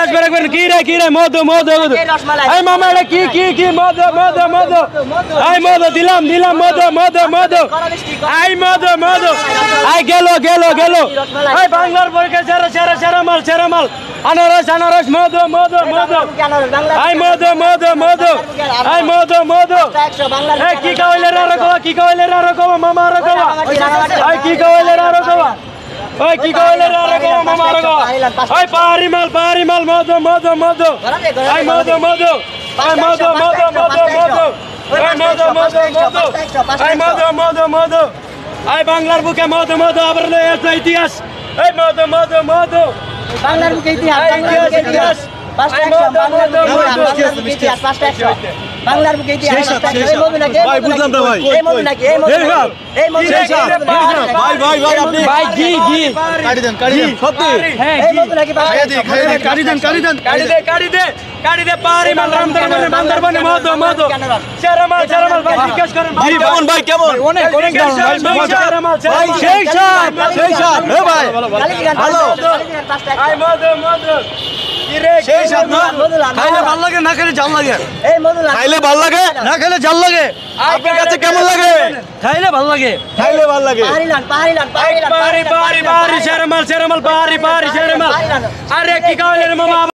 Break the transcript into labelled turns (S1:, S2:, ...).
S1: আনারস বের করেন কি রে মধু মধু মধু এই মামা এটা কি মধু মধু মধু এই মধু দিলাম মধু মধু মধু এই মধু মধু এই গেল এই বাংলার বইকে সেরা মাল আনারস মধু মধু মধু এই মধু মধু মধু এই মধু মধু এই কি কইলে রে কো মামা রে কো এই কি কইলে রে কো ওই কি কইলে রে কো মামা রে কো ওই পাহাড়ি মাল মধু মধু মধু এই মধু মধু এই মধু মধু মধু মধু এই মধু মধু মধু এই মধু মধু মধু এই বাংলার বুকে মধু মধু আবার লয়েছে ইতিহাস এই মধু মধু মধু
S2: বাংলার বুকে ইতিহাস বাংলার বুকে ইতিহাস
S3: ভাই বুঝলাম না ভাই
S2: এই মধু নাকি এই মধু
S3: ভাই আপনি
S1: ভাই জি
S3: কাটি দেন সত্যি
S1: হ্যাঁ
S2: এই মধু নাকি
S1: কাটি দে পাহাড়ি মাল বান্দরবনে মধু সেরা মাল ভাই জিজ্ঞেস করেন
S3: জি মামুন ভাই কেমন
S1: অনেক সেরা মাল
S3: ভাই সেই সাত এ ভাই হ্যালো
S1: এই মধু
S3: সেই সাত না খাইলে ভালো লাগে না খেলে জাল লাগে
S2: এই মধু
S3: খাইলে ভালো লাগে না খেলে জাল লাগে আপনার কাছে কেমন লাগে
S1: খাইলে ভালো লাগে
S2: পাহাড়ি
S1: পাহাড়ি সেরা মাল পাহাড়ি সেরা মাল আরে কি কইলেন মামা